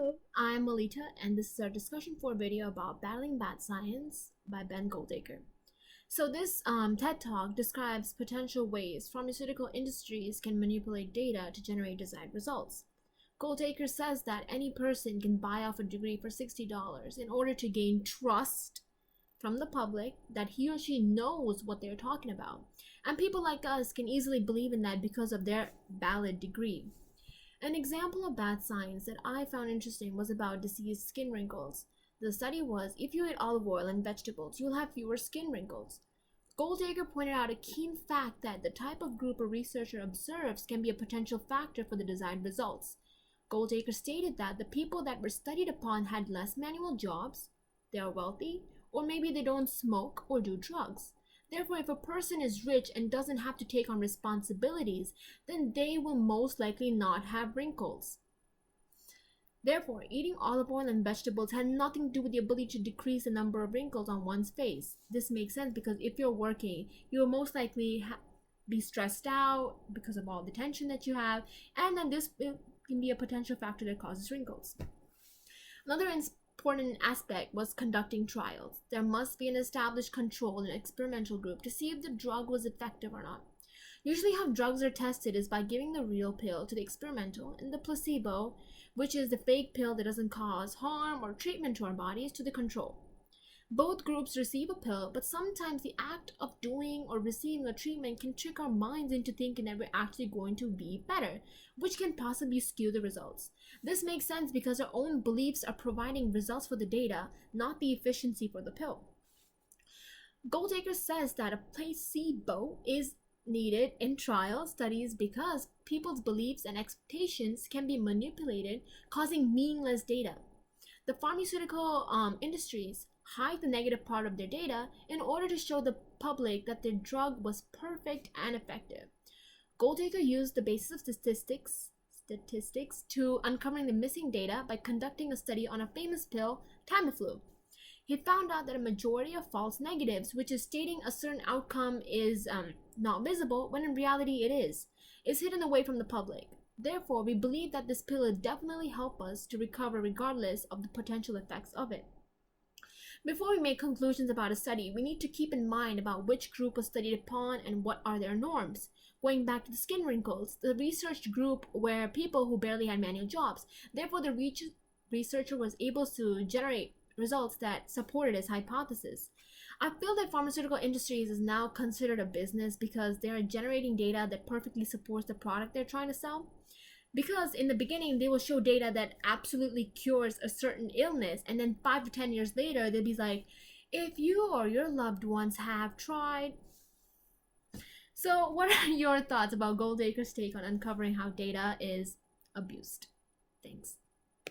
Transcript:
Hello, I'm Melita, and this is our discussion for video about Battling Bad Science by Ben Goldacre. So this TED Talk describes potential ways pharmaceutical industries can manipulate data to generate desired results. Goldacre says that any person can buy off a degree for $60 in order to gain trust from the public that he or she knows what they're talking about. And people like us can easily believe in that because of their valid degree. An example of bad science that I found interesting was about diseased skin wrinkles. The study was if you eat olive oil and vegetables, you'll have fewer skin wrinkles. Goldacre pointed out a keen fact that the type of group a researcher observes can be a potential factor for the desired results. Goldacre stated that the people that were studied upon had less manual jobs, they are wealthy, or maybe they don't smoke or do drugs. Therefore, if a person is rich and doesn't have to take on responsibilities, then they will most likely not have wrinkles. Therefore, eating olive oil and vegetables had nothing to do with the ability to decrease the number of wrinkles on one's face. This makes sense because if you're working, you'll most likely be stressed out because of all the tension that you have, and then this can be a potential factor that causes wrinkles. Another important aspect was conducting trials. There must be an established control and experimental group to see if the drug was effective or not. Usually how drugs are tested is by giving the real pill to the experimental and the placebo, which is the fake pill that doesn't cause harm or treatment to our bodies, to the control. Both groups receive a pill, but sometimes the act of doing or receiving a treatment can trick our minds into thinking that we're actually going to be better, which can possibly skew the results. This makes sense because our own beliefs are providing results for the data, not the efficiency for the pill. Goldacre says that a placebo is needed in trial studies because people's beliefs and expectations can be manipulated, causing meaningless data. The pharmaceutical industries hide the negative part of their data in order to show the public that their drug was perfect and effective. Goldacre used the basis of statistics to uncovering the missing data by conducting a study on a famous pill, Tamiflu. He found out that a majority of false negatives, which is stating a certain outcome is not visible, when in reality it is hidden away from the public. Therefore, we believe that this pill will definitely help us to recover regardless of the potential effects of it. Before we make conclusions about a study, we need to keep in mind about which group was studied upon and what are their norms. Going back to the skin wrinkles, the research group were people who barely had manual jobs. Therefore, the researcher was able to generate results that supported his hypothesis. I feel that pharmaceutical industries is now considered a business because they are generating data that perfectly supports the product they're trying to sell. Because in the beginning, they will show data that absolutely cures a certain illness, and then 5 to 10 years later, they'll be like, if you or your loved ones have tried. So, what are your thoughts about Goldacre's take on uncovering how data is abused? Thanks.